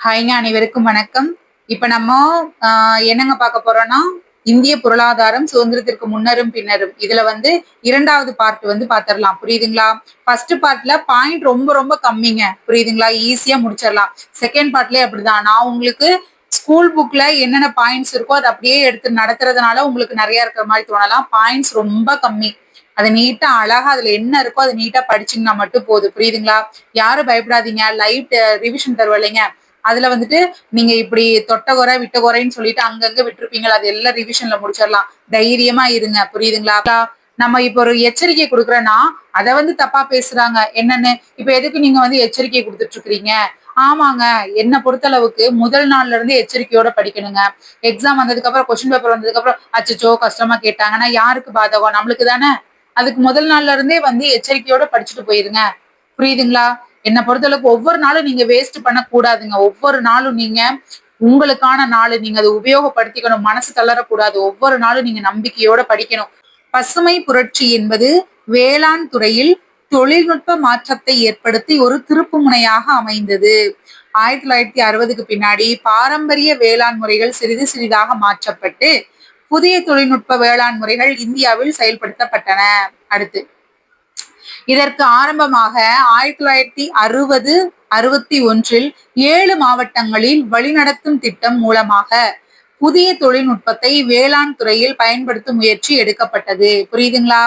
ஹாய்ங்க, அனைவருக்கும் வணக்கம். இப்ப நம்ம என்னங்க பார்க்க போறோம்னா, இந்திய பொருளாதாரம் சுதந்திரத்திற்கு முன்னரும் பின்னரும். இதுல இரண்டாவது பார்ட் பாத்திரலாம். புரியுதுங்களா? ஃபர்ஸ்ட் பார்ட்ல பாயிண்ட் ரொம்ப ரொம்ப கம்மிங்க. புரியுதுங்களா? ஈஸியா முடிச்சிடலாம். செகண்ட் பார்ட்லயே அப்படிதான். நான் உங்களுக்கு ஸ்கூல் புக்ல என்னென்ன பாயிண்ட்ஸ் இருக்கோ அதை அப்படியே எடுத்து நடத்துறதுனால உங்களுக்கு நிறைய இருக்கிற மாதிரி தோணலாம். பாயிண்ட்ஸ் ரொம்ப கம்மி. அதை நீட்டா அழகா அதுல என்ன இருக்கோ அதை நீட்டா படிச்சீங்கன்னா மட்டும் போதும். புரியுதுங்களா? யாரும் பயப்படாதீங்க. லைட் ரிவிஷன் தருவலைங்க. அதுல நீங்க இப்படி தொட்டகுறை விட்டகுறைன்னு சொல்லிட்டு அங்கங்க விட்டுருப்பீங்களா, அது எல்லாம் ரிவிஷன்ல முடிச்சிடலாம். தைரியமா இருங்க. புரியுதுங்களா? நம்ம இப்ப ஒரு எச்சரிக்கை கொடுக்குறோன்னா அதை தப்பா பேசுறாங்க. என்னன்னு இப்ப எதுக்கு நீங்க எச்சரிக்கை கொடுத்துட்டு இருக்கிறீங்க? ஆமாங்க, என்ன பொறுத்தளவுக்கு முதல் நாள்ல இருந்து எச்சரிக்கையோட படிக்கணுங்க. எக்ஸாம் வந்ததுக்கு அப்புறம் கொஸ்டின் பேப்பர் வந்ததுக்கு அப்புறம் அச்சச்சோ கஷ்டமா கேட்டாங்கன்னா யாருக்கு பாதகம்? நம்மளுக்கு தானே. அதுக்கு முதல் நாள்ல இருந்தே எச்சரிக்கையோட படிச்சுட்டு போயிருங்க. புரியுதுங்களா? என்ன பொறுத்தளவுக்கு ஒவ்வொரு நாளும் நீங்க வேஸ்ட் பண்ண கூடாதுங்க. ஒவ்வொரு நாளும் நீங்க உங்களுக்கான நாள், நீங்க அதை உபயோகப்படுத்திக்கணும். மனசு தளரக்கூடாது. ஒவ்வொரு நாளும் நீங்க நம்பிக்கையோட படிக்கணும். பசுமை புரட்சி என்பது வேளாண் துறையில் தொழில்நுட்ப மாற்றத்தை ஏற்படுத்தி ஒரு திருப்பு முனையாக அமைந்தது. 1960க்கு பின்னாடி பாரம்பரிய வேளாண் முறைகள் சிறிது சிறிதாக மாற்றப்பட்டு புதிய தொழில்நுட்ப வேளாண் முறைகள் இந்தியாவில் செயல்படுத்தப்பட்டன. அடுத்து இதற்கு ஆரம்பமாக 1961 7 மாவட்டங்களில் வழிநடத்தும் திட்டம் மூலமாக புதிய தொழில்நுட்பத்தை வேளாண் துறையில் பயன்படுத்தும் முயற்சி எடுக்கப்பட்டது. புரியுதுங்களா?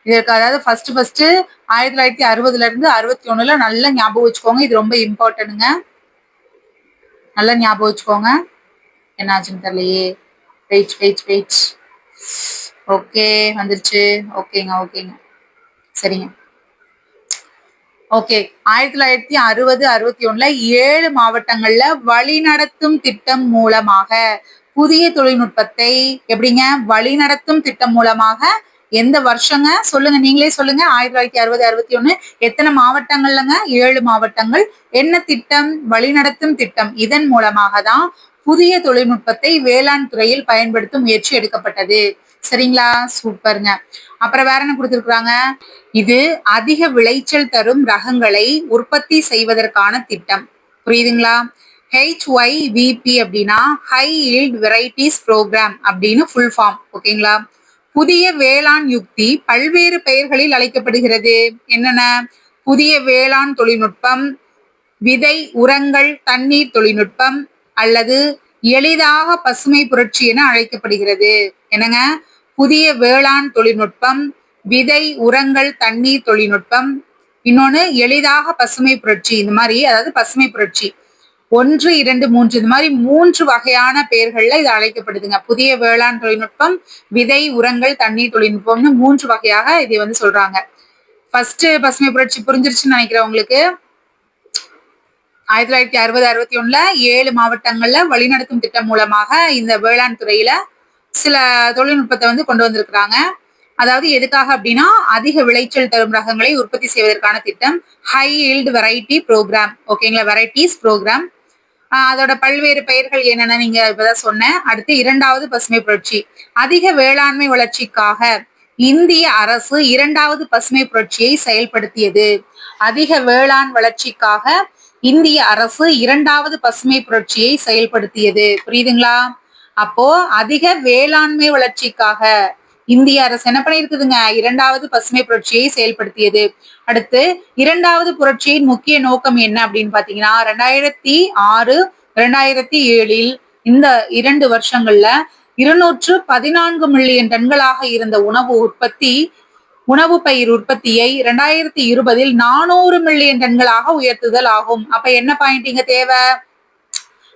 இதற்கு அதாவது ஃபர்ஸ்ட் 1960 இருந்து 61 நல்லா ஞாபகம் வச்சுக்கோங்க. இது ரொம்ப இம்பார்ட்டன்ட்ங்க. நல்லா ஞாபகம் வச்சுக்கோங்க. என்னாச்சுன்னு தெரியலையே. வெயிட். ஓகே, வந்துருச்சு. ஓகேங்க. சரிங்க. ஓகே, 1960 61 7 மாவட்டங்கள்ல வழிநடத்தும் திட்டம் மூலமாக புதிய தொழில்நுட்பத்தை எப்படிங்க வழிநடத்தும் திட்டம் மூலமாக எந்த வருஷங்க சொல்லுங்க, நீங்களே சொல்லுங்க. 1960 61 எத்தனை மாவட்டங்கள்லங்க? 7 மாவட்டங்கள். என்ன திட்டம்? வழிநடத்தும் திட்டம். இதன் மூலமாக தான் புதிய தொழில்நுட்பத்தை வேளாண் துறையில் பயன்படுத்தும் முயற்சி எடுக்கப்பட்டது. சரிங்களா? சூப்பருங்க. அப்புறம் வேற என்ன கொடுத்திருக்காங்க? இது அதிக விளைச்சல் தரும் ரகங்களை உற்பத்தி செய்வதற்கான திட்டம். புரியுதுங்களா? HYVP அப்படின்னா ஹை ஈல்ட் வெரைட்டிஸ் ப்ரோக்ராம் அப்படின்னு ஃபுல் ஃபார்ம். ஓகேங்களா? புதிய வேளாண் யுக்தி பல்வேறு பெயர்களில் அழைக்கப்படுகிறது. என்னென்ன? புதிய வேளாண் தொழில்நுட்பம், விதை உரங்கள் தண்ணீர் தொழில்நுட்பம், அல்லது எளிதாக பசுமை புரட்சி என அழைக்கப்படுகிறது. என்னங்க? புதிய வேளாண் தொழில்நுட்பம், விதை உரங்கள் தண்ணீர் தொழில்நுட்பம், இன்னொன்னு எளிதாக பசுமை புரட்சி. இந்த மாதிரி அதாவது பசுமை புரட்சி 1 2 3 இந்த மாதிரி 3 வகையான பெயர்கள்ல இது அழைக்கப்படுதுங்க. புதிய வேளாண் தொழில்நுட்பம், விதை உரங்கள் தண்ணீர் தொழில்நுட்பம்னு 3 வகையாக இதை சொல்றாங்க. ஃபர்ஸ்ட் பசுமை புரட்சி புரிஞ்சிருச்சுன்னு நினைக்கிறேன் உங்களுக்கு. 1960 61 7 மாவட்டங்கள்ல வழிநடத்தும் திட்டம் மூலமாக இந்த வேளாண் துறையில சில தொழில்நுட்பத்தை கொண்டு வந்திருக்கிறாங்க. அதாவது எதுக்காக அப்படின்னா அதிக விளைச்சல் தரும் ரகங்களை உற்பத்தி செய்வதற்கான திட்டம். High yield variety programme. ஓகேங்களா? Varieties programme. அதோட பல்வேறு பெயர்கள் என்னென்ன நீங்க இப்பதான் சொன்னேன். அடுத்து இரண்டாவது பசுமை புரட்சி. அதிக வேளாண்மை வளர்ச்சிக்காக இந்திய அரசு இரண்டாவது பசுமை புரட்சியை செயல்படுத்தியது. அதிக வேளாண் வளர்ச்சிக்காக இந்திய அரசு இரண்டாவது பசுமை புரட்சியை செயல்படுத்தியது. புரியுதுங்களா? அப்போ அதிக வேளாண்மை வளர்ச்சிக்காக இந்திய அரசு என்ன பண்ணிருக்குதுங்க? இரண்டாவது பசுமை புரட்சியை செயல்படுத்தியது. அடுத்து இரண்டாவது புரட்சியின் முக்கிய நோக்கம் என்ன அப்படின்னு பாத்தீங்கன்னா 2006 2007 இந்த 2 வருஷங்கள்ல 214 மில்லியன் டன்களாக இருந்த உணவு பயிர் உற்பத்தியை 2020 400 மில்லியன் டன்களாக உயர்த்துதல் ஆகும். அப்ப என்ன பாயிண்ட் இங்க தேவை?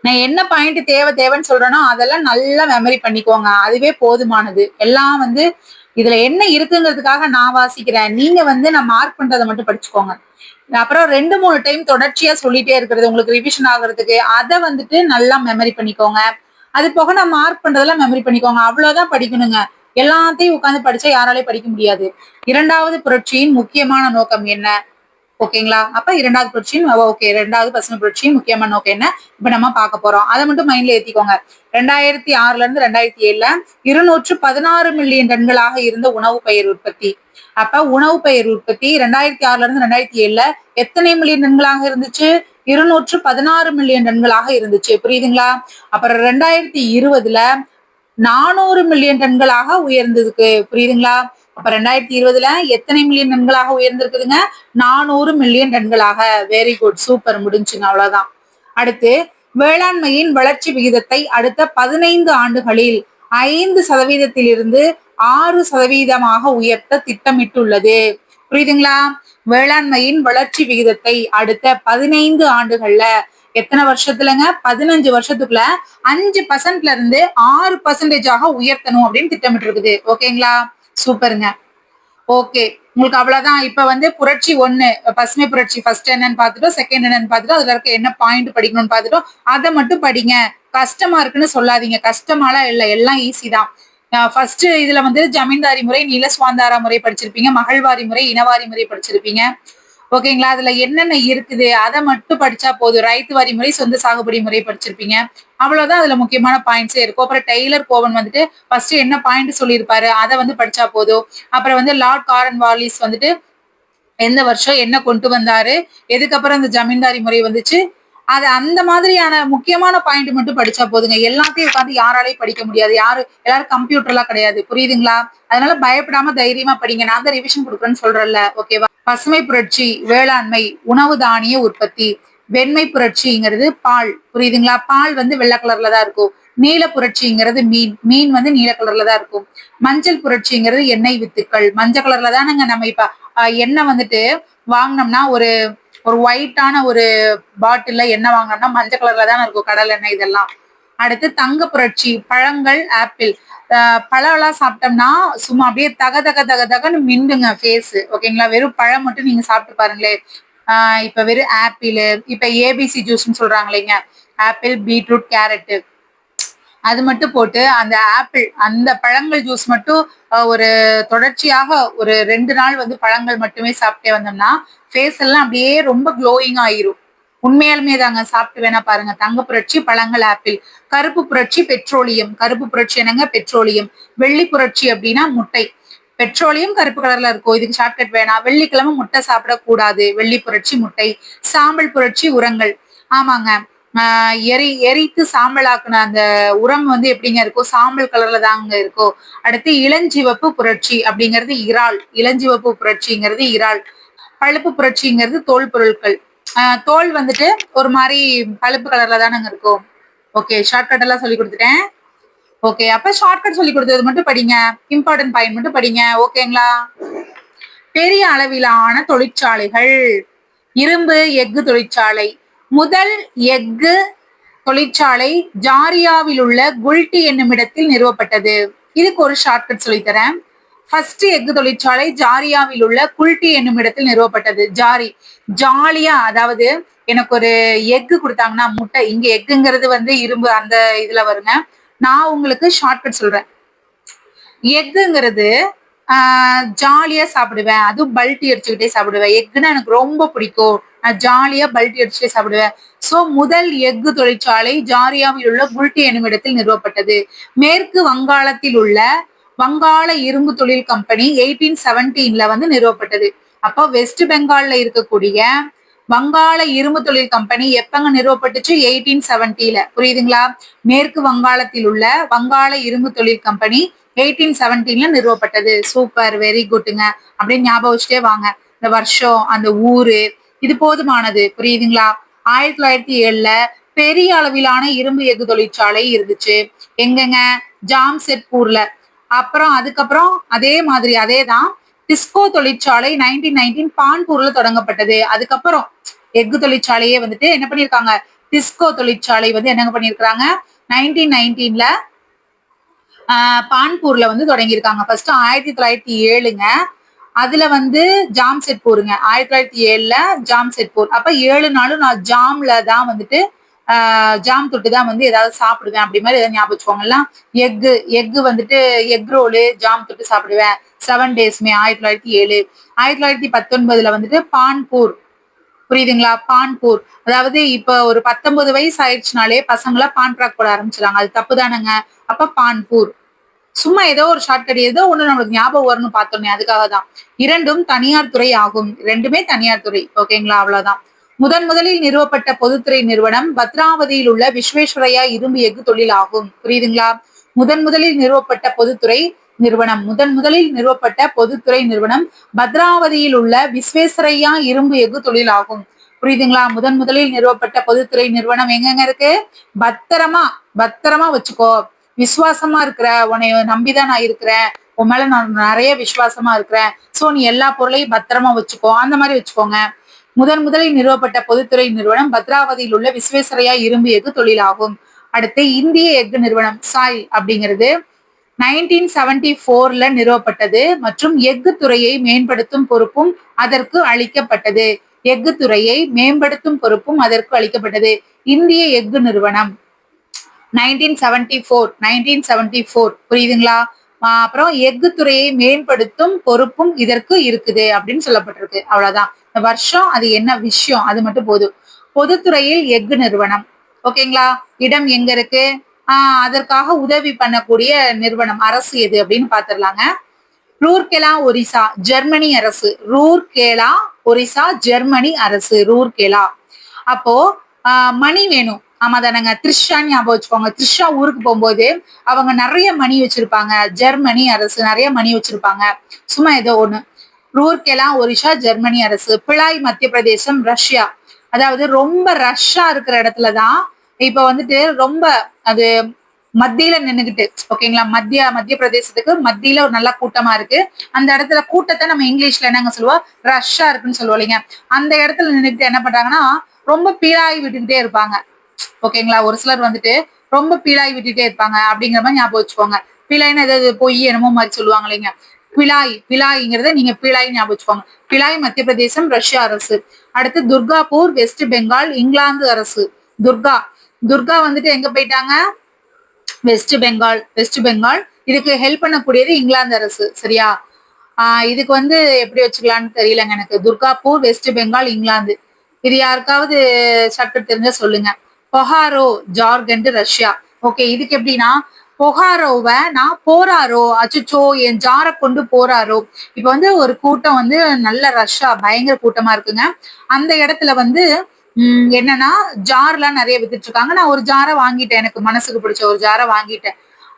நான் என்ன பாயிண்ட் தேவைன்னு சொல்றேனோ அதெல்லாம் நல்லா மெமரி பண்ணிக்கோங்க. அதுவே போதுமானது. எல்லாம் இதுல என்ன இருக்குங்கிறதுக்காக நான் வாசிக்கிறேன். நீங்க நான் மார்க் பண்றதை மட்டும் படிச்சுக்கோங்க. அப்புறம் 2-3 டைம் தொடர்ச்சியா சொல்லிட்டே இருக்கிறது உங்களுக்கு ரிவிஷன் ஆகுறதுக்கு. அதை நல்லா மெமரி பண்ணிக்கோங்க. அது போக நான் மார்க் பண்றதெல்லாம் மெமரி பண்ணிக்கோங்க. அவ்வளவுதான் படிக்கணுங்க. எல்லாத்தையும் உட்காந்து படிச்சா யாராலையும் படிக்க முடியாது. இரண்டாவது புரட்சியின் முக்கியமான நோக்கம் என்ன? ஓகேங்களா? அப்ப இரண்டாவது புரட்சியின் ஓகே, இரண்டாவது பசுமை புரட்சியின் முக்கியமான நோக்கம் என்ன இப்ப நம்ம பார்க்க போறோம். அதை மட்டும் மைண்ட்ல ஏத்திக்கோங்க. 2006 இருந்து 2007 216 மில்லியன் டன்களாக இருந்த உணவு பயிர் உற்பத்தி அப்ப உணவு பயிர் உற்பத்தி 2006ல இருந்து 2007ல எத்தனை மில்லியன் டன்களாக இருந்துச்சு? 216 மில்லியன் டன்களாக இருந்துச்சு. புரியுதுங்களா? அப்புறம் 2020ல 400 மில்லியன் டன்களாக உயர்ந்திருக்கு. புரியுதுங்களா? அப்ப 2020ல எத்தனை மில்லியன் டன்களாக உயர்ந்திருக்குதுங்க? 400 மில்லியன் டன்களாக. வெரி குட், சூப்பர், முடிஞ்சுங்க, அவ்வளவுதான். அடுத்து வேளாண்மையின் வளர்ச்சி விகிதத்தை அடுத்த 15 ஆண்டுகளில் 5%இலிருந்து 6%ஆக உயர்த்த திட்டமிட்டுள்ளது. புரியுதுங்களா? வேளாண்மையின் வளர்ச்சி விகிதத்தை அடுத்த 15 ஆண்டுகள்ல எத்தனை வருஷத்துலங்க? 15 வருஷத்துக்குள்ள 5%ல இருந்து 6%ஆக உயர்த்தணும் அப்படின்னு திட்டமிட்டு இருக்குது. ஓகேங்களா? சூப்பருங்க. ஓகே, உங்களுக்கு அவ்வளவுதான். இப்ப வந்து புரட்சி 1 பசுமை புரட்சி ஃபர்ஸ்ட் என்னன்னு பார்த்துட்டோம், செகண்ட் என்னன்னு பார்த்துட்டோம், அதுல இருக்க என்ன பாயிண்ட் படிக்கணும்னு பார்த்துட்டோம். அதை மட்டும் படிங்க, கஷ்டமா இருக்குன்னு சொல்லாதீங்க. கஷ்டமாலாம் இல்லை, எல்லாம் ஈஸி தான். ஃபர்ஸ்ட் இதுல வந்து ஜமீன்தாரி முறை, நில சுவாந்தாரா முறை படிச்சிருப்பீங்க, மகள்வாரி முறை, இனவாரி முறை படிச்சிருப்பீங்க. ஓகேங்களா? அதுல என்னென்ன இருக்குது அதை மட்டும் படிச்சா போதும். ரைத்து வாரி முறை, சொந்த சாகுபடி முறை படிச்சிருப்பீங்க. அவ்வளவுதான் அதுல முக்கியமான பாயிண்ட்ஸே இருக்கும். அப்புறம் டெய்லர் கோவன் வந்துட்டு ஃபர்ஸ்ட் என்ன பாயிண்ட் சொல்லியிருப்பாரு அதை வந்து படிச்சா போதும். அப்புறம் வந்து லார்ட் காரன் வாலிஸ் வந்துட்டு எந்த வருஷம் என்ன கொண்டு வந்தாரு, எதுக்கப்புறம் இந்த ஜமீன்தாரி முறை வந்துச்சு, அது அந்த மாதிரியான முக்கியமான பாயிண்ட் மட்டும் படிச்சா போதுங்க. எல்லாத்தையும் உட்காந்து யாராலையும் படிக்க முடியாது. எல்லாரும் கம்ப்யூட்டர்லாம் கிடையாது. புரியுதுங்களா? அதனால பயப்படாம தைரியமா படிங்க. நான் தான் ரிவிஷன் கொடுக்குறேன்னு சொல்றேன்ல. ஓகேவா? பசுமை புரட்சி வேளாண்மை, உணவு தானிய உற்பத்தி. வெண்மை புரட்சிங்கிறது பால். புரியுதுங்களா? பால் வந்து வெள்ளை கலர்ல தான் இருக்கும். நீல புரட்சிங்கிறது மீன் வந்து நீல கலர்ல தான் இருக்கும். மஞ்சள் புரட்சிங்கிறது எண்ணெய் வித்துக்கள். மஞ்சள் கலர்ல தானங்க நம்ம இப்ப எண்ணெய் வந்துட்டு வாங்கினோம்னா ஒரு ஒயிட்டான ஒரு பாட்டில்ல எண்ணெய் வாங்கினோம்னா மஞ்சள் கலர்ல தானே இருக்கும் கடல் எண்ணெய் இதெல்லாம். அடுத்து தங்க புரட்சி பழங்கள், ஆப்பிள். பழம் எல்லாம் சாப்பிட்டோம்னா சும்மா அப்படியே தக தக தக தகன்னு மின்னுங்க ஃபேஸ். ஓகேங்களா? வெறும் பழம் மட்டும் நீங்க சாப்பிட்டு பாருங்களேன். இப்ப வெறும் ஆப்பிள், இப்ப ஏபிசி ஜூஸ்ன்னு சொல்றாங்களேங்க, ஆப்பிள், பீட்ரூட், கேரட், அது மட்டும் போட்டு அந்த ஆப்பிள் அந்த பழங்கள் ஜூஸ் மட்டும் ஒரு தொடர்ச்சியாக ஒரு 2 நாள் வந்து பழங்கள் மட்டுமே சாப்பிட்டே வந்தோம்னா ஃபேஸ் எல்லாம் அப்படியே ரொம்ப க்ளோயிங் ஆயிரும். உண்மையாலுமே தாங்க, சாப்பிட்டு வேணா பாருங்க. தங்க புரட்சி பழங்கள், ஆப்பிள். கருப்பு புரட்சி பெட்ரோலியம். கருப்பு புரட்சி என்னங்க? பெட்ரோலியம். வெள்ளி புரட்சி அப்படின்னா முட்டை. பெட்ரோலியம் கருப்பு கலர்ல இருக்கும், இதுக்கு ஷார்ட்கட் வேணாம். வெள்ளிக்கிழமை முட்டை சாப்பிடக்கூடாது. வெள்ளி புரட்சி முட்டை. சாம்பல் புரட்சி உரங்கள். ஆமாங்க, எரித்து சாம்பலாக்குன அந்த உரம் வந்து எப்படிங்க இருக்கும்? சாம்பல் கலர்ல தாங்க இருக்கும். அடுத்து இளஞ்சிவப்பு புரட்சி அப்படிங்கிறது இறால். இளஞ்சிவப்பு புரட்சிங்கிறது இறால். பழுப்பு புரட்சிங்கிறது தோல் பொருட்கள். தோல் வந்துட்டு ஒரு மாதிரி பழுப்பு கலர்ல தானங்க இருக்கும். ஓகே, ஷார்ட்கட் எல்லாம் சொல்லி கொடுத்துட்டேன். ஓகே, அப்ப ஷார்ட்கட் சொல்லி கொடுத்தது மட்டும் படிங்க, இம்பார்ட்டன்ட் பாயிண்ட் மட்டும் படிங்க. ஓகேங்களா? பெரிய அளவிலான தொழிற்சாலைகள். இரும்பு எஃகு தொழிற்சாலை. முதல் எஃகு தொழிற்சாலை ஜாரியாவில் உள்ள குல்டி என்னும் இடத்தில் நிறுவப்பட்டது. இதுக்கு ஒரு ஷார்ட்கட் சொல்லித்தரேன். ஃபர்ஸ்ட் எஃகு தொழிற்சாலை ஜாரியாவில் உள்ள குல்டி என்னும் இடத்தில் நிறுவப்பட்டது. ஜாலியா, அதாவது எனக்கு ஒரு எஃகு கொடுத்தாங்கன்னா முட்டை, இங்க எஃகுங்கிறது வந்து இரும்பு அந்த இதுல வருங்க. நான் உங்களுக்கு ஷார்ட்கட் சொல்றேன். எஃகுங்கிறது ஜாலியா சாப்பிடுவேன், அதுவும் பல்ட்டி அடிச்சுக்கிட்டே சாப்பிடுவேன். எக்குன்னா எனக்கு ரொம்ப பிடிக்கும், நான் ஜாலியா பல்ட்டி அடிச்சுட்டே சாப்பிடுவேன். சோ முதல் எஃகு தொழிற்சாலை ஜாரியாவில் உள்ள குல்டி என்னும் இடத்தில் நிறுவப்பட்டது. மேற்கு வங்காளத்தில் உள்ள வங்காள இரும்பு தொழில் கம்பெனி 1817ல வந்து நிறுவப்பட்டது. அப்போ வெஸ்ட் பெங்கால்ல இருக்கக்கூடிய வங்காள இரும்பு தொழில் கம்பெனி எப்பங்க நிறுவப்பட்டுச்சு? 1870ல. புரியுதுங்களா? மேற்கு வங்காளத்தில் உள்ள வங்காள இரும்பு தொழில் கம்பெனி 1817ல நிறுவப்பட்டது. சூப்பர், வெரி குட்ங்க. அப்படின்னு ஞாபகம் வச்சுட்டே வாங்க. இந்த வருஷம், அந்த ஊரு, இது போதுமானது. புரியுதுங்களா? 1907ல பெரிய அளவிலான இரும்பு எஃகு தொழிற்சாலை இருந்துச்சு. எங்கங்க? ஜாம்செட்பூர்ல. அப்புறம் அதுக்கப்புறம் அதே மாதிரி அதேதான் டிஸ்கோ தொழிற்சாலை 1919 கான்பூர்ல தொடங்கப்பட்டது. அதுக்கப்புறம் எஃகு தொழிற்சாலையே வந்துட்டு என்ன பண்ணிருக்காங்க? டிஸ்கோ தொழிற்சாலை வந்து என்னங்க பண்ணிருக்காங்க? 1919ல கான்பூர்ல வந்து தொடங்கியிருக்காங்க. ஃபர்ஸ்ட் 1907ங்க. அதுல வந்து ஜாம்செட்பூருங்க. 1907ல ஜாம்செட்பூர். அப்ப 7 நாளும் நான் ஜாம்ல தான் வந்துட்டு ஜாம் தொட்டு தான் வந்து ஏதாவது சாப்பிடுவேன். அப்படி மாதிரி ஏதாவது ஞாபகம் வச்சுக்கோங்களா? எஃகு வந்துட்டு எக் ரோலு ஜாம் தொட்டு சாப்பிடுவேன் 7 டேஸ்மே. 1907. 1919ல வந்துட்டு பான்பூர். புரியுதுங்களா? பான்பூர். அதாவது இப்ப ஒரு 19 வயசு ஆயிடுச்சுனாலே பசங்கள பான் பிராக் போட ஆரம்பிச்சிடாங்க, அது தப்பு தானங்க. அப்ப பான்பூர். சும்மா ஏதோ ஒரு ஷார்ட்கட் ஏதோ ஒண்ணு நம்மளுக்கு ஞாபகம் வரும்னு பார்த்தோமே, அதுக்காக தான். இரண்டும் தனியார் துறை ஆகும். ரெண்டுமே தனியார் துறை. ஓகேங்களா? அவ்வளவுதான். முதலில் நிறுவப்பட்ட பொதுத்துறை நிறுவனம் பத்ராவதியில் உள்ள விஸ்வேஸ்வரையா இரும்பு எஃகு தொழில் ஆகும். புரியுதுங்களா? முதலில் நிறுவப்பட்ட பொதுத்துறை நிறுவனம் முதலில் நிறுவப்பட்ட பொதுத்துறை நிறுவனம் பத்ராவதியில் உள்ள விஸ்வேஸ்வரையா இரும்பு எஃகு தொழில் ஆகும். புரியுதுங்களா? முதலில் நிறுவப்பட்ட பொதுத்துறை நிறுவனம் எங்கெங்க இருக்கு? பத்திரமா பத்திரமா வச்சுக்கோ. விசுவாசமா இருக்கிற, உன்னை நம்பிதான் நான் இருக்கிறேன், உன் மேல நான் நிறைய விசுவாசமா இருக்கிறேன், சோ நீ எல்லா பொருளையும் பத்திரமா வச்சுக்கோ, அந்த மாதிரி வச்சுக்கோங்க. முதலில் நிறுவப்பட்ட பொதுத்துறை நிறுவனம் பத்ராவதியில் உள்ள விஸ்வேஸ்வரையா இரும்பு எஃகு தொழிலாகும். அடுத்து இந்திய எஃகு நிறுவனம் சாய் அப்படிங்கிறது 1974ல நிறுவப்பட்டது மற்றும் எஃகு துறையை மேம்படுத்தும் பொறுப்பும் அதற்கு அளிக்கப்பட்டது. எஃகு துறையை மேம்படுத்தும் பொறுப்பும் அதற்கு அளிக்கப்பட்டது. இந்திய எஃகு நிறுவனம் 1974 புரியுதுங்களா? அப்புறம் எஃகு துறையை மேம்படுத்தும் பொறுப்பும் இதற்கு இருக்குது அப்படின்னு சொல்லப்பட்டிருக்கு. அவ்வளவுதான். இந்த வருஷம் அது என்ன விஷயம் அது மட்டும் போதும். பொதுத்துறையில் எஃகு நிறுவனம். ஓகேங்களா? இடம் எங்க இருக்கு? அதற்காக உதவி பண்ணக்கூடிய நிறுவனம் அரசு எது அப்படின்னு பாத்துடலாங்க. ரூர்கேலா ஒரிசா ஜெர்மனி அரசு. ரூர்கேலா ஒரிசா ஜெர்மனி அரசு. ரூர்கேலா. அப்போ மணி வேணும். ஆமா தானங்க. த்ரிஷான்னு ஞாபகம் வச்சுக்கோங்க. த்ரிஷா ஊருக்கு போகும்போது அவங்க நிறைய மணி வச்சிருப்பாங்க. ஜெர்மனி அரசு நிறைய மணி வச்சிருப்பாங்க. சும்மா ஏதோ ஒண்ணு. ரூர்கேலா ஒரிசா ஜெர்மனி அரசு. பிளாய் மத்திய பிரதேசம் ரஷ்யா. அதாவது ரொம்ப ரஷ்ஷா இருக்கிற இடத்துலதான் இப்ப வந்துட்டு ரொம்ப அது மத்தியில நின்னுகிட்டு, ஓகேங்களா? மத்திய பிரதேசத்துக்கு மத்தியில ஒரு நல்ல கூட்டமா இருக்கு. அந்த இடத்துல கூட்டத்தை நம்ம இங்கிலீஷ்ல என்னங்க சொல்லுவோம்? ரஷ்ஷா இருக்குன்னு சொல்லுவோம் இல்லைங்க. அந்த இடத்துல நின்னுகிட்டு என்ன பண்றாங்கன்னா ரொம்ப பீழாய் விட்டுக்கிட்டே இருப்பாங்க. ஓகேங்களா? ஒரு சிலர் வந்துட்டு ரொம்ப பீழாய் விட்டுட்டே இருப்பாங்க அப்படிங்கிற மாதிரி ஞாபகம் வச்சுக்கோங்க. பிழாய்னு ஏதாவது பொய் என்னமோ மாதிரி சொல்லுவாங்க இல்லைங்க. பிழாய்ங்கிறத நீங்க பீழாய் ஞாபகம் வச்சுக்கோங்க. பிழாய் மத்திய பிரதேசம் ரஷ்யா அரசு. அடுத்து துர்காப்பூர் வெஸ்ட் பெங்கால் இங்கிலாந்து அரசு. துர்கா வந்துட்டு எங்க போயிட்டாங்க? வெஸ்ட் பெங்கால். இதுக்கு ஹெல்ப் பண்ணக்கூடியது இங்கிலாந்து அரசு. சரியா? இதுக்கு வந்து எப்படி வச்சுக்கலாம்னு தெரியலங்க எனக்கு. துர்காப்பூர் வெஸ்ட் பெங்கால் இங்கிலாந்து. இது யாருக்காவது ஷார்ட்கட் தெரிஞ்சா சொல்லுங்க. பொஹாரோ ஜார்க்கண்ட் ரஷ்யா. ஓகே, இதுக்கு எப்படின்னா பொஹாரோவை நான் போராரோ, அச்சுச்சோ என் ஜாரை கொண்டு போராரோ. இப்ப வந்து ஒரு கூட்டம் வந்து நல்ல ரஷ்ஷா பயங்கர கூட்டமா இருக்குங்க. அந்த இடத்துல வந்து என்னன்னா ஜார்லாம் நிறைய வித்துட்டு இருக்காங்க. நான் ஒரு ஜாரை வாங்கிட்டேன், எனக்கு மனசுக்கு பிடிச்ச ஒரு ஜாரை வாங்கிட்டேன்.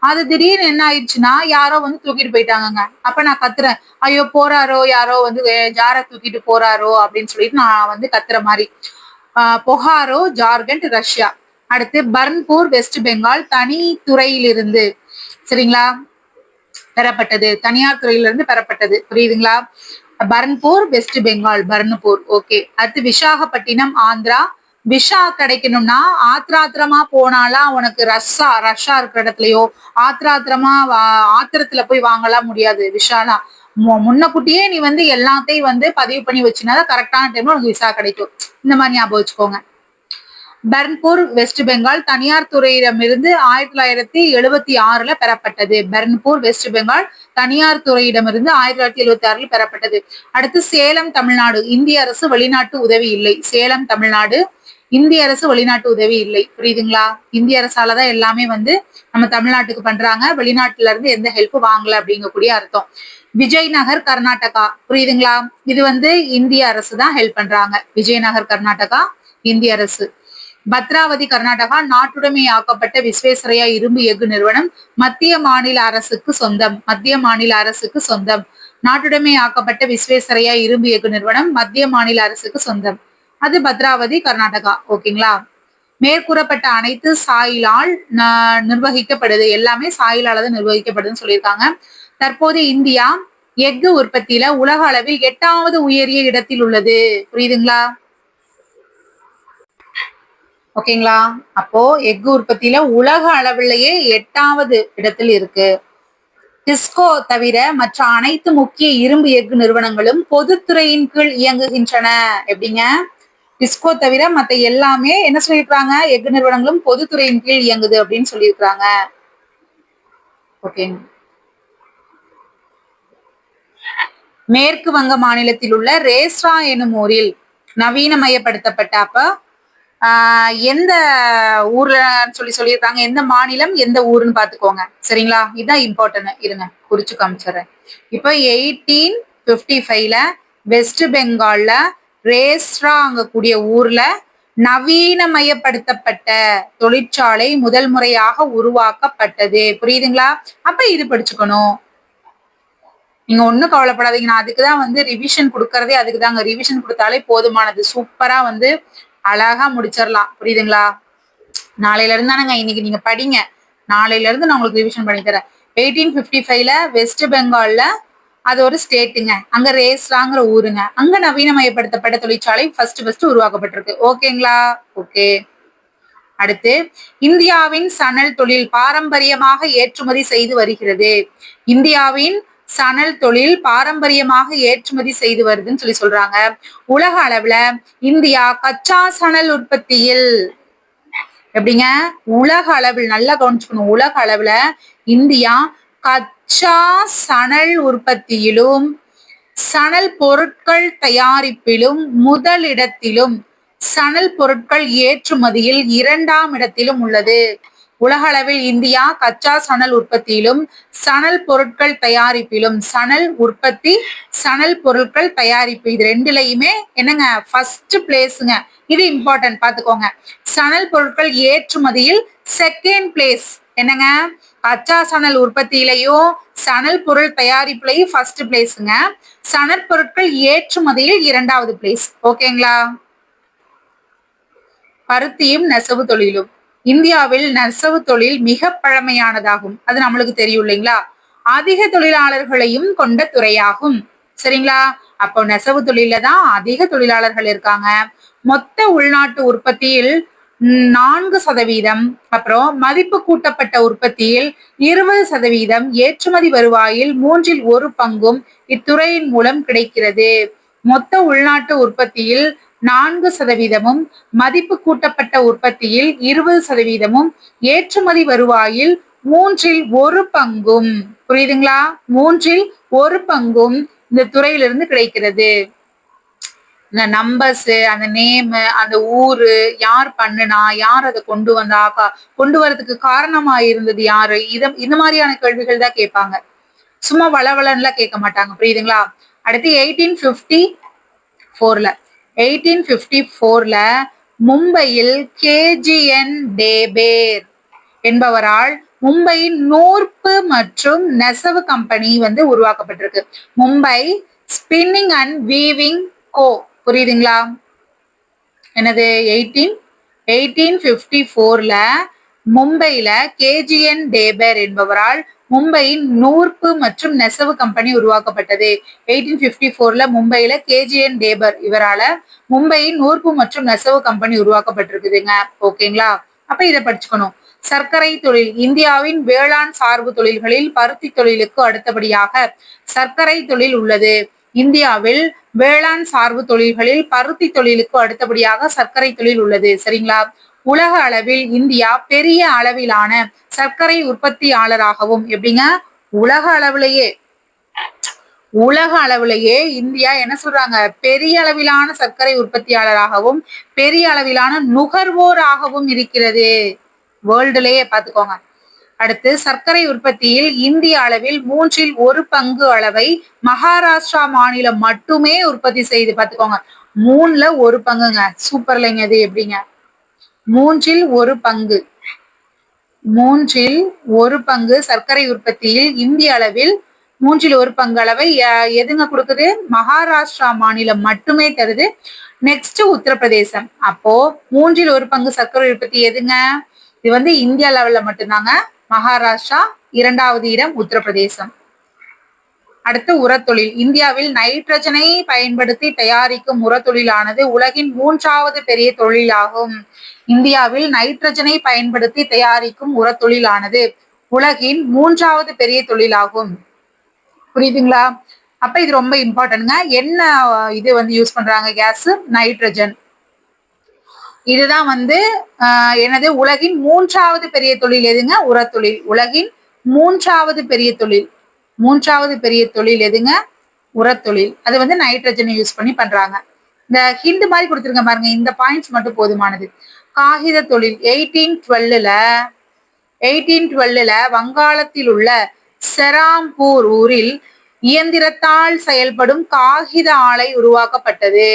அது திடீர்னு என்ன ஆயிடுச்சுன்னா யாரோ வந்து தூக்கிட்டு போயிட்டாங்கங்க. அப்ப நான் கத்துறேன், ஐயோ போறாரோ, யாரோ வந்து ஜாரை தூக்கிட்டு போறாரோ அப்படின்னு சொல்லிட்டு நான் வந்து கத்துற மாதிரி. பொஹாரோ ஜார்க்கண்ட் ரஷ்யா. அடுத்து பர்ன்பூர் வெஸ்ட் பெங்கால் தனி துறையிலிருந்து, சரிங்களா, பெறப்பட்டது. தனியார் துறையிலிருந்து பெறப்பட்டது. புரியுதுங்களா? பர்ன்பூர் வெஸ்ட் பெங்கால் பர்ன்பூர். ஓகே. அடுத்து விசாகப்பட்டினம் ஆந்திரா. விஷா கிடைக்கணும்னா ஆத்திராத்திரமா போனாலாம் உனக்கு ரஷ்ஷா இருக்கிற இடத்துலயோ ஆத்திரத்துல போய் வாங்கலாம் முடியாது. விஷாலாம் முன்னக்கூட்டியே நீ வந்து எல்லாத்தையும் வந்து பதிவு பண்ணி வச்சுனாதான் கரெக்டான டைம்ல உனக்கு விசா கிடைக்கும். இந்த மாதிரி ஞாபகம் வச்சுக்கோங்க. பர்ன்பூர் வெஸ்ட் பெங்கால் தனியார் துறையிடமிருந்து 1976ல பெறப்பட்டது. பர்ன்பூர் வெஸ்ட் பெங்கால் தனியார் துறையிடமிருந்து 1976ல் பெறப்பட்டது. அடுத்து சேலம் தமிழ்நாடு. இந்திய அரசு வெளிநாட்டு உதவி இல்லை. சேலம் தமிழ்நாடு இந்திய அரசு வெளிநாட்டு உதவி இல்லை. புரியுதுங்களா? இந்திய அரசாலதான் எல்லாமே வந்து நம்ம தமிழ்நாட்டுக்கு பண்றாங்க. வெளிநாட்டுல இருந்து எந்த ஹெல்ப் வாங்கல அப்படிங்கக்கூடிய அர்த்தம். விஜய்நகர் கர்நாடகா. புரியுதுங்களா? இது வந்து இந்திய அரசு தான் ஹெல்ப் பண்றாங்க. விஜயநகர் கர்நாடகா இந்திய அரசு. பத்ராவதி கர்நாடகா நாட்டுடைமையாக்கப்பட்ட விஸ்வேஸ்வரையா இரும்பு எஃகு நிறுவனம் மத்திய மாநில அரசுக்கு சொந்தம். நாட்டுடைமையாக்கப்பட்ட விஸ்வேஸ்வரையா இரும்பு எஃகு நிறுவனம் மத்திய மாநில அரசுக்கு சொந்தம். அது பத்ராவதி கர்நாடகா. ஓகேங்களா? மேற்கூறப்பட்ட அனைத்து சாயிலால் நிர்வகிக்கப்படுது. எல்லாமே சாயிலால தான் நிர்வகிக்கப்படுதுன்னு சொல்லியிருக்காங்க. தற்போது இந்தியா எஃகு உற்பத்தியில உலக அளவில் 8வது உயரிய இடத்தில் உள்ளது. புரியுதுங்களா? ஓகேங்களா? அப்போ எஃகு உற்பத்தியில உலக அளவிலேயே 8வது இடத்தில் இருக்கு. டிஸ்கோ தவிர மற்ற அனைத்து முக்கிய இரும்பு எஃகு நிறுவனங்களும் பொதுத்துறையின் கீழ் இயங்குகின்றன. எப்படிங்க? டிஸ்கோ தவிர மத்த எல்லாமே என்ன சொல்லியிருக்காங்க? எஃகு நிறுவனங்களும் பொதுத்துறையின் கீழ் இயங்குது அப்படின்னு சொல்லியிருக்காங்க. ஓகேங்க. மேற்கு வங்க மாநிலத்தில் உள்ள ரேஸ்ரா எனும் ஊரில் நவீனமயப்படுத்தப்பட்ட அப்ப எந்த ஊர்லன்னு சொல்லியிருக்காங்க, எந்த மாநிலம் எந்த ஊருன்னு பாத்துக்கோங்க. சரிங்களா, இதுதான் இம்பார்ட்டன்ட். இருங்க குறிச்சு காமிச்சிடுறேன். இப்போ 1855ல வெஸ்ட் பெங்கால்ல ரேஸ்ரா அங்கக்கூடிய ஊர்ல நவீனமயப்படுத்தப்பட்ட தொழிற்சாலை முதல் முறையாக உருவாக்கப்பட்டது. புரியுதுங்களா? அப்ப இது படிச்சுக்கணும். நீங்க ஒண்ணும் கவலைப்படாதீங்க. நான் அதுக்குதான் ரிவிஷன் கொடுக்கறதே அதுக்குதாங்க. ரிவிஷன் கொடுத்தாலே போதுமானது. சூப்பரா அழகா முடிச்சிடலாம். புரியுதுங்களா? நாளையில இருந்து தானங்க, இன்னைக்கு நீங்க படிங்க. நாளையில இருந்து நான் உங்களுக்கு ரிவிஷன் பண்ணி தரேன். 1855ல வெஸ்ட் பெங்கால்ல அது ஒரு ஸ்டேட்டுங்க. அங்க ரேஸ்ராங்கிற ஊருங்க. அங்க நவீனமயப்படுத்தப்பட்ட தொழிற்சாலை ஃபர்ஸ்ட் உருவாக்கப்பட்டிருக்கு. ஓகேங்களா? ஓகே. அடுத்து, இந்தியாவின் சணல் தொழில் பாரம்பரியமாக ஏற்றுமதி செய்து வருகிறது. இந்தியாவின் சணல் தொழில் பாரம்பரியமாக ஏற்றுமதி செய்து வருதுன்னு சொல்றாங்க. உலக அளவுல இந்தியா கச்சா சணல் உற்பத்தியில் எப்படிங்க, உலக அளவில் நல்லா கவனிச்சுக்கணும். உலக அளவுல இந்தியா கச்சா சணல் உற்பத்தியிலும் சணல் பொருட்கள் தயாரிப்பிலும் முதலிடத்திலும் சணல் பொருட்கள் ஏற்றுமதியில் 2ஆம் இடத்திலும் உள்ளது. உலக அளவில் இந்தியா கச்சா சணல் உற்பத்தியிலும் சணல் பொருட்கள் தயாரிப்பிலும், சணல் உற்பத்தி சணல் பொருட்கள் தயாரிப்பு இது ரெண்டுலயுமே என்னங்க ஃபர்ஸ்ட் பிளேஸுங்க. இது இம்பார்ட்டன்ட் பாத்துக்கோங்க. சணல் பொருட்கள் ஏற்றுமதியில் செகண்ட் பிளேஸ் என்னங்க, கச்சா சணல் உற்பத்தியிலையும் சணல் பொருள் தயாரிப்புலையும் ஃபர்ஸ்ட் பிளேஸுங்க. சணல் பொருட்கள் ஏற்றுமதியில் 2வது பிளேஸ். ஓகேங்களா? பருத்தியும் நெசவு தொழிலும். இந்தியாவில் நெசவு தொழில் மிக பழமையானதாகும். அது நம்மளுக்கு தெரியும் இல்லைங்களா? அதிக தொழிலாளர்களையும் கொண்ட துறையாகும். சரிங்களா? அப்போ நெசவு தொழில தான் அதிக தொழிலாளர்கள் இருக்காங்க. மொத்த உள்நாட்டு உற்பத்தியில் 4%, அப்புறம் மதிப்பு கூட்டப்பட்ட உற்பத்தியில் 20%, ஏற்றுமதி வருவாயில் 1/3 இத்துறையின் மூலம் கிடைக்கிறது. மொத்த உள்நாட்டு உற்பத்தியில் 4%, மதிப்பு கூட்டப்பட்ட உற்பத்தியில் 20%, ஏற்றுமதி வருவாயில் 1/3. புரியுதுங்களா? 1/3 இந்த துறையிலிருந்து கிடைக்கிறது. இந்த நம்பர்ஸ், அந்த நேம், அந்த ஊரு, யார் பண்ணுனா, யார் அதை கொண்டு வந்தா, கொண்டு வரதுக்கு காரணமா இருந்தது யாரு, இந்த மாதிரியான கேள்விகள் தான் கேட்பாங்க. சும்மா வளவளன்னுலாம் கேட்க மாட்டாங்க. புரியுதுங்களா? அடுத்து 1854ல மும்பையில் KGN டேபேர் என்பவரால் மும்பையின் நூற்பு மற்றும் நெசவு கம்பெனி உருவாக்கப்பட்டிருக்கு. Mumbai spinning and weaving co. புரியுதுங்களா? என்னது 1854ல மும்பையில KGN டேபேர் என்பவரால் மும்பையின் நூற்பு மற்றும் நெசவு கம்பெனி உருவாக்கப்பட்டது. 1854ல மும்பையில KGN டேபர் இவரால மும்பையின் நூற்பு மற்றும் நெசவு கம்பெனி உருவாக்கப்பட்டிருக்குதுங்க. ஓகேங்களா? அப்ப இதை படிச்சுக்கணும். சர்க்கரை தொழில். இந்தியாவின் வேளாண் சார்பு தொழில்களில் பருத்தி தொழிலுக்கு அடுத்தபடியாக சர்க்கரை தொழில் உள்ளது. இந்தியாவில் வேளாண் சார்பு தொழில்களில் பருத்தி தொழிலுக்கு அடுத்தபடியாக சர்க்கரை தொழில் உள்ளது. சரிங்களா? உலக அளவில் இந்தியா பெரிய அளவிலான சர்க்கரை உற்பத்தியாளராகவும், எப்படிங்க, உலக அளவிலேயே இந்தியா என்ன சொல்றாங்க, பெரிய அளவிலான சர்க்கரை உற்பத்தியாளராகவும் பெரிய அளவிலான நுகர்வோராகவும் இருக்கிறது. வேர்ல்டுலயே பாத்துக்கோங்க. அடுத்து, சர்க்கரை உற்பத்தியில் இந்திய அளவில் 1/3 அளவை மகாராஷ்டிரா மாநிலம் மட்டுமே உற்பத்தி செய்து. பாத்துக்கோங்க, 1/3. சூப்பர் இல்லைங்க இது? எப்படிங்க 1/3 சர்க்கரை உற்பத்தியில் இந்திய அளவில் 1/3 அளவை எதுங்க கொடுக்குது? மகாராஷ்டிரா மாநிலம் மட்டுமே தருது. நெக்ஸ்ட் உத்தரப்பிரதேசம். அப்போ 1/3 சர்க்கரை உற்பத்தி எதுங்க? இது இந்தியா லெவல்ல மட்டும்தாங்க. மகாராஷ்டிரா, 2வது இடம் உத்தரப்பிரதேசம். அடுத்து, உரத்தொழில். இந்தியாவில் நைட்ரஜனை பயன்படுத்தி தயாரிக்கும் உரத்தொழிலானது உலகின் 3வது பெரிய தொழிலாகும். இந்தியாவில் நைட்ரஜனை பயன்படுத்தி தயாரிக்கும் உரத்தொழிலானது உலகின் 3வது பெரிய தொழிலாகும். புரியுதுங்களா? அப்ப இது ரொம்ப இம்பார்ட்டன்ட்ங்க. என்ன இது யூஸ் பண்றாங்க? Gas nitrogen. இதுதான் என்னது, உலகின் 3வது பெரிய தொழில் எதுங்க? உரத்தொழில். உலகின் 3வது பெரிய தொழில். 3வது பெரிய தொழில் எதுங்க? உரத்தொழில். அது நைட்ரஜனை யூஸ் பண்ணி பண்றாங்க. இந்த ஹிண்ட் மாதிரி கொடுத்துருங்க பாருங்க, இந்த பாயிண்ட்ஸ் மட்டும் போதுமானது. காகித தொழில் 1812ல வங்காளத்தில் உள்ள செராம்பூர் ஊரில் இயந்திரத்தால் செயல்படும் காகித ஆலை உருவாக்கப்பட்டது.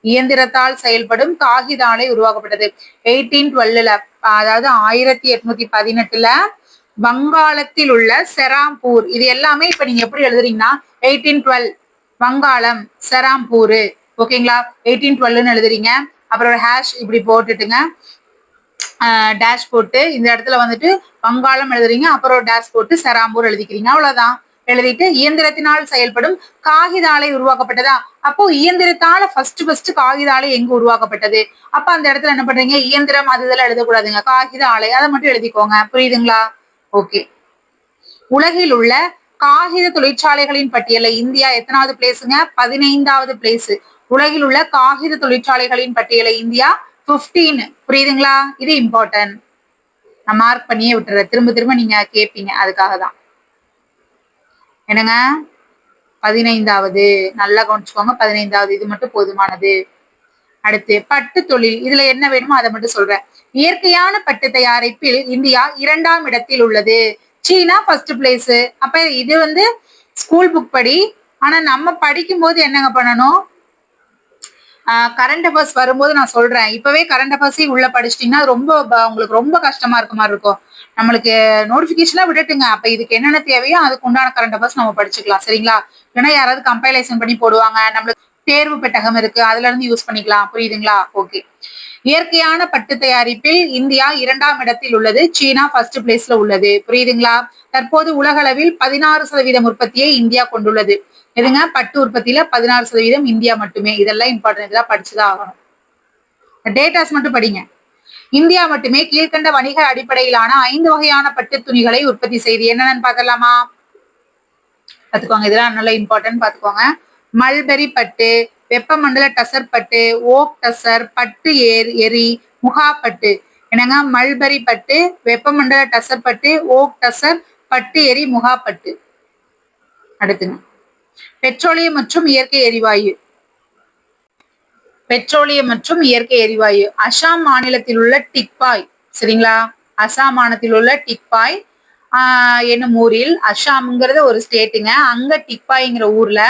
இயந்திரத்தால் செயல்படும் காகித ஆலை உருவாக்கப்பட்டது 1812ல, அதாவது 1818ல வங்காளத்தில் உள்ள செராம்பூர். இது எல்லாமே இப்ப நீங்க எப்படி எழுதுறீங்கன்னா 1812 வங்காளம் செராம்பூர், ஓகேங்களா? 1812ன்னு எழுதுறீங்க. அப்புறம் ஒரு ஹேஷ் இப்படி போட்டுட்டுங்க, டேஷ் போட்டு இந்த இடத்துல வந்துட்டு வங்காளம் எழுதுறீங்க, அப்புறம் டேஷ் போட்டு செராம்பூர் எழுதிக்கிறீங்க. அவ்வளவுதான். எழுதிட்டு இயந்திரத்தினால் செயல்படும் காகித ஆலை உருவாக்கப்பட்டதா? அப்போ இயந்திரத்தால ஃபர்ஸ்ட் காகித ஆலை எங்க உருவாக்கப்பட்டது? அப்ப அந்த இடத்துல என்ன பண்றீங்க, இயந்திரம் அது இதெல்லாம் எழுதக்கூடாதுங்க, காகித ஆலை அதை மட்டும் எழுதிக்கோங்க. புரியுதுங்களா? ஓகே. உலகில் உள்ள காகித தொழிற்சாலைகளின் பட்டியல இந்தியா எத்தனாவது பிளேஸுங்க? 15வது பிளேஸ். உலகில் உள்ள காகித தொழிற்சாலைகளின் பட்டியல இந்தியா 15. புரியுதுங்களா? இது இம்பார்ட்டன்ட். நான் மார்க் பண்ணியே விட்டுறேன், திரும்ப திரும்ப நீங்க கேட்பீங்க, அதுக்காக தான். என்னங்க 15வது, நல்லா கவனிச்சுக்கோங்க, 15வது. இது மட்டும் போதுமானது. அடுத்து பட்டு தொழில், இதுல என்ன வேணுமோ அதை மட்டும் சொல்றேன். இயற்கையான பட்டு தயாரிப்பில் இந்தியா 2ஆம் இடத்தில் உள்ளது. சீனா ஃபர்ஸ்ட் பிளேஸ். அப்ப இது வந்து ஸ்கூல் புக் படி. ஆனா நம்ம படிக்கும் போது என்னங்க பண்ணணும், கரண்ட் அஃபேர்ஸ் வரும்போது நான் சொல்றேன். இப்பவே கரண்ட் அஃபேர்ஸையும் உள்ள படிச்சிட்டீங்கன்னா ரொம்ப உங்களுக்கு ரொம்ப கஷ்டமா இருக்க மாதிரி இருக்கும். நம்மளுக்கு நோட்டிபிகேஷனா விட்டுட்டுங்க, அப்ப இதுக்கு என்னென்ன தேவையோ அதுக்கு உண்டான கரண்ட் அஃபேர்ஸ் நம்ம படிச்சுக்கலாம், சரிங்களா? இல்லைன்னா யாராவது கம்பைலேஷன் பண்ணி போடுவாங்க, நம்மளுக்கு தேர்வு பெட்டகம் இருக்கு, அதுல இருந்து யூஸ் பண்ணிக்கலாம். புரியுதுங்களா? ஓகே. இயற்கையான பட்டு தயாரிப்பில் இந்தியா 2ஆம் இடத்தில் உள்ளது. சீனா ஃபர்ஸ்ட் பிளேஸ்ல உள்ளது. புரியுதுங்களா? தற்போது உலக அளவில் 16% உற்பத்தியை இந்தியா கொண்டுள்ளது. எதுங்க? பட்டு உற்பத்தியில 16% இந்தியா மட்டுமே. இதெல்லாம் இம்பார்ட்டன்ட், இதெல்லாம் படிச்சுதான் ஆகணும். டேட்டாஸ் மட்டும் படிங்க. இந்தியா மட்டுமே கீழ்கண்ட வணிக அடிப்படையிலான 5 வகையான பட்டு துணிகளை உற்பத்தி செய்து. என்னென்னு பாக்கலாமா? பாத்துக்கோங்க, இதெல்லாம் நல்லா இம்பார்ட்டன்ட், பாத்துக்கோங்க. மல்பெரி பட்டு, வெப்பமண்டல டசர் பட்டு, ஓக் டசர், பட்டு எரி, முகா பட்டு. என்னங்க? மல்பெரி பட்டு, வெப்பமண்டல டசர் பட்டு, ஓக் டசர், பட்டு எரி, முகா பட்டு. அடுத்துங்க பெட்ரோலியம் மற்றும் இயற்கை எரிவாயு. பெட்ரோலியம் மற்றும் இயற்கை எரிவாயு அசாம் மாநிலத்தில் உள்ள டிக்பாய், சரிங்களா? அசாம் மாநிலத்தில் உள்ள டிக்பாய் என்னும் ஊரில், அசாம்ங்கிறது ஒரு ஸ்டேட்டுங்க, அங்க டிக்பாய்ங்கிற ஊர்ல,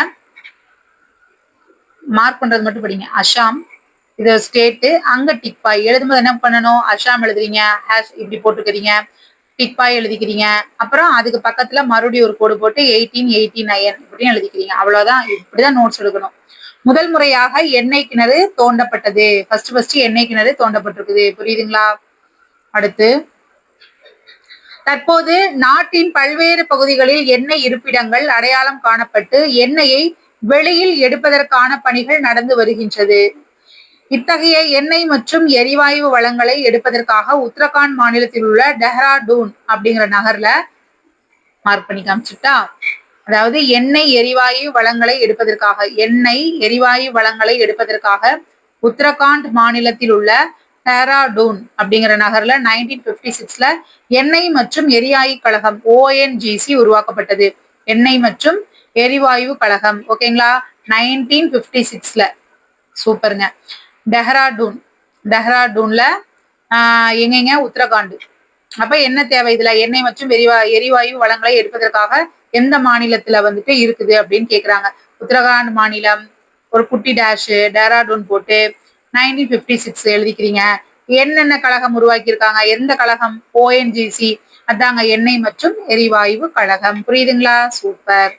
மார்க் பண்றது மட்டும் படிங்க. அசாம் இது ஸ்டேட்டு, அங்க டிக்பாய். எழுதும்போது என்ன பண்ணணும், அசாம் எழுதுறீங்க, ஹேஷ் இப்படி போட்டுக்கிறீங்க, டிக்பாய் எழுதிக்கிறீங்க. அப்புறம் அதுக்கு பக்கத்துல மறுபடியும் ஒரு கோடு போட்டு 1889 இப்படின்னு எழுதிக்கிறீங்க. அவ்வளவுதான். இப்படிதான் நோட்ஸ் எடுக்கணும். முதல் முறையாக எண்ணெய் கிணறு தோண்டப்பட்டது. ஃபர்ஸ்ட் எண்ணெய் கிணறு தோண்டப்பட்டிருக்குது. புரியுதுங்களா? அடுத்து தற்போது நாட்டின் பல்வேறு பகுதிகளில் எண்ணெய் இருப்பிடங்கள் அடையாளம் காணப்பட்டு எண்ணெயை வெளியில் எடுப்பதற்கான பணிகள் நடந்து வருகின்றது. இத்தகைய எண்ணெய் மற்றும் எரிவாயு வளங்களை எடுப்பதற்காக உத்தரகாண்ட் மாநிலத்தில் உள்ள டெஹ்ராடூன் அப்படிங்கிற நகர்ல மார்க் பண்ணி காமிச்சுட்டா, அதாவது எண்ணெய் எரிவாயு வளங்களை எடுப்பதற்காக, எண்ணெய் எரிவாயு வளங்களை எடுப்பதற்காக உத்தரகாண்ட் மாநிலத்தில் உள்ள டெஹ்ராடூன் அப்படிங்கிற நகர்ல 1956ல எண்ணெய் மற்றும் எரிவாயு கழகம் ONGC உருவாக்கப்பட்டது. எண்ணெய் மற்றும் எரிவாயு கழகம், ஓகேங்களா? 1956ல. சூப்பருங்க. டெஹ்ராடூன்ல எங்கெங்க? உத்தரகாண்ட். அப்ப என்ன தேவை இதுல? எண்ணெய் மற்றும் எரிவாயு வளங்களை எடுப்பதற்காக எந்த மாநிலத்துல வந்துட்டு இருக்குது அப்படின்னு கேக்குறாங்க. உத்தரகாண்ட் மாநிலம், ஒரு குட்டி டேஷ், டெஹ்ராடூன் போட்டு 1956 எழுதிக்கிறீங்க. என்னென்ன கழகம் உருவாக்கி இருக்காங்க? எந்த கழகம்? ONGC, அதாங்க எண்ணெய் மற்றும் எரிவாயு கழகம். புரியுதுங்களா? சூப்பர்.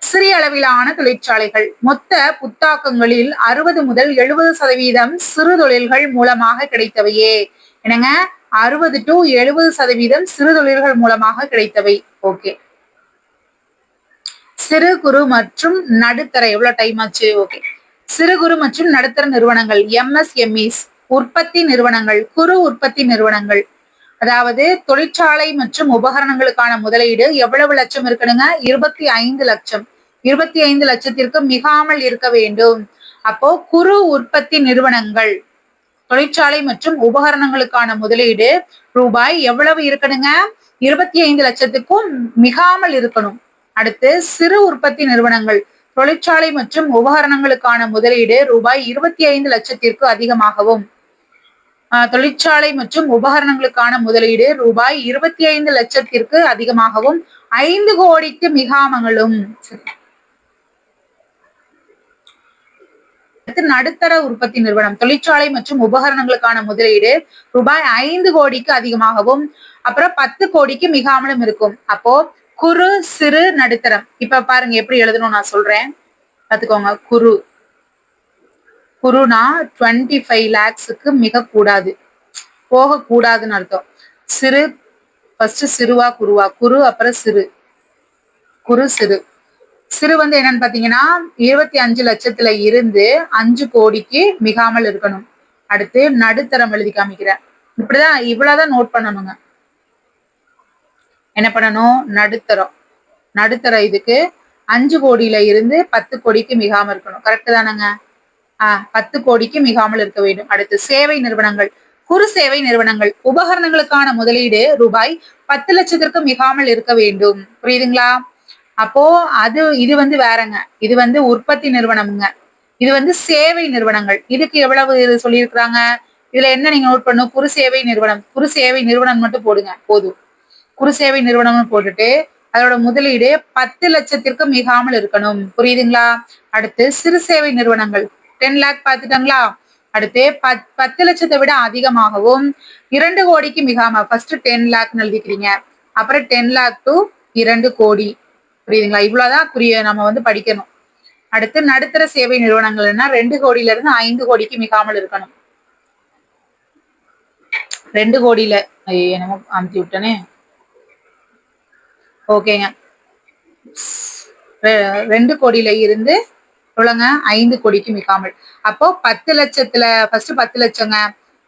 சிறிய அளவிலான தொழிற்சாலைகள். மொத்த புத்தாக்கங்களில் 60 முதல் 70% சிறு தொழில்கள் மூலமாக கிடைத்தவையே. என்னங்க? 60 to 70% சிறு தொழில்கள் மூலமாக கிடைத்தவை. ஓகே. சிறு குறு மற்றும் நடுத்தர, எவ்வளவு டைம் ஆச்சு? ஓகே. சிறு குறு மற்றும் நடுத்தர நிறுவனங்கள் MSMEs, உற்பத்தி நிறுவனங்கள், குறு உற்பத்தி நிறுவனங்கள். அதாவது தொழிற்சாலை மற்றும் உபகரணங்களுக்கான முதலீடு எவ்வளவு லட்சம் இருக்கணுங்க? 25 லட்சம். 25 லட்சத்திற்கு மிகாமல் இருக்க வேண்டும். அப்போ குறு உற்பத்தி நிறுவனங்கள், தொழிற்சாலை மற்றும் உபகரணங்களுக்கான முதலீடு ரூபாய் எவ்வளவு இருக்கணுங்க? 25 லட்சத்துக்கும் மிகாமல் இருக்கணும். அடுத்து சிறு உற்பத்தி நிறுவனங்கள், தொழிற்சாலை மற்றும் உபகரணங்களுக்கான முதலீடு ரூபாய் 25 லட்சத்திற்கு அதிகமாகவும், தொழிற்சாலை மற்றும் உபகரணங்களுக்கான முதலீடு ரூபாய் 25 லட்சத்திற்கு அதிகமாகவும் 5 கோடிக்கு மிகாமலும். நடுத்தர உற்பத்தி நிறுவனம் தொழிற்சாலை மற்றும் உபகரணங்களுக்கான முதலீடு ரூபாய் 5 கோடிக்கு அதிகமாகவும் அப்புறம் 10 கோடிக்கு மிகாமலும் இருக்கும். அப்போ குறு சிறு நடுத்தரம். இப்ப பாருங்க எப்படி எழுதணும் நான் சொல்றேன், பாத்துக்கோங்க. குறுனா 25 lakhsக்கு மிக கூடாது, போக கூடாதுன்னு அர்த்தம். சிறு ஃபர்ஸ்ட் சிறுவா குருவா, குறு அப்புறம் சிறு, குறு சிறு. சிறு வந்து என்னன்னு பாத்தீங்கன்னா 25 லட்சத்துல இருந்து 5 கோடிக்கு மிகாமல் இருக்கணும். அடுத்து நடுத்தரம் எழுதி காமிக்கிறேன். இப்படிதான் இவ்வளவுதான் நோட் பண்ணணுங்க. என்ன பண்ணணும்? நடுத்தரம் இதுக்கு 5 கோடியில இருந்து 10 கோடிக்கு மிகாம இருக்கணும். கரெக்ட் தானங்க? 10 கோடிக்கு மிகாமல் இருக்க வேண்டும். அடுத்து சேவை நிறுவனங்கள், குறு சேவை நிறுவனங்கள் உபகரணங்களுக்கான முதலீடு ரூபாய் 10 லட்சத்திற்கு மிகாமல் இருக்க வேண்டும். புரியுதுங்களா? அப்போ இது வந்து வேறங்க. இது வந்து உற்பத்தி நிறுவனம்ங்க. இது வந்து சேவை நிறுவனங்கள். இதுக்கு எவ்வளவு சொல்லியிருக்கிறாங்க? இதுல என்ன நீங்க நோட் பண்ணும்? குறு சேவை நிறுவனம். குறு சேவை நிறுவனம் மட்டும் போடுங்க போதும். குறு சேவை நிறுவனம்னு போட்டுட்டு அதோட முதலீடு 10 லட்சத்திற்கு மிகாமல் இருக்கணும். புரியுதுங்களா? அடுத்து சிறு சேவை நிறுவனங்கள் 10 lakh பாத்துட்டாங்களா? அடுத்து 10 லட்சத்தை விட அதிகமாகவும் 2 கோடிக்கு மிகாம. ஃபர்ஸ்ட் 10 lakh எழுதிக்கிறீங்க, அப்புறம் 10 lakh to 2 கோடி. புரியுதுங்களா? இவ்வளவுதான் நம்ம வந்து படிக்கணும். அடுத்து நடுத்தர சேவை நிறுவனங்கள்னா 2 கோடியில இருந்து 5 கோடிக்கு மிகாமல் இருக்கணும். 2 கோடியில என்னமோ அமுத்தி விட்டனே. ஓகேங்க. 2 கோடியில இருந்து எவ்வளவுங்க? 5 கோடிக்கு மிகாமல். அப்போ 10 லட்சத்துல ஃபர்ஸ்ட் 10 லட்சங்க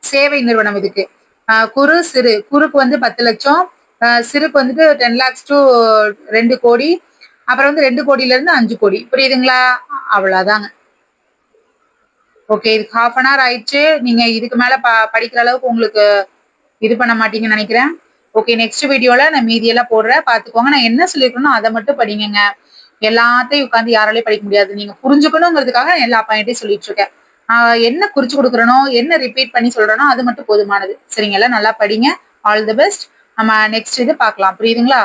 சேவை நிறுவனம் இதுக்கு. குறு சிறு, குறுக்கு வந்து 10 லட்சம், சிறுக்கு வந்துட்டு 10 lakhs to 2 கோடி, அப்புறம் வந்து 2 கோடியில இருந்து 5 கோடி. புரியுதுங்களா? அவ்வளவுதாங்க. ஓகே, இதுக்கு 1/2 an hour ஆயிடுச்சு. நீங்க இதுக்கு மேல படிக்கிற அளவுக்கு உங்களுக்கு இது பண்ண மாட்டீங்கன்னு நினைக்கிறேன். ஓகே, நெக்ஸ்ட் வீடியோல நான் மீதியெல்லாம் போடுறேன், பாத்துக்கோங்க. நான் என்ன சொல்லிருக்கணும் அதை மட்டும் படிங்க. எல்லாத்தையும் உட்காந்து யாராலையும் படிக்க முடியாது. நீங்க புரிஞ்சுக்கணுங்கிறதுக்காக எல்லா பாயிண்ட்டையும் சொல்லிட்டு இருக்கேன். என்ன குறிச்சு கொடுக்குறனோ, என்ன ரிப்பீட் பண்ணி சொல்றனோ அது மட்டும் போதுமானது. சரிங்களா? நல்லா படிங்க. All the best. நம்ம நெக்ஸ்ட் இது பார்க்கலாம். புரியுதுங்களா?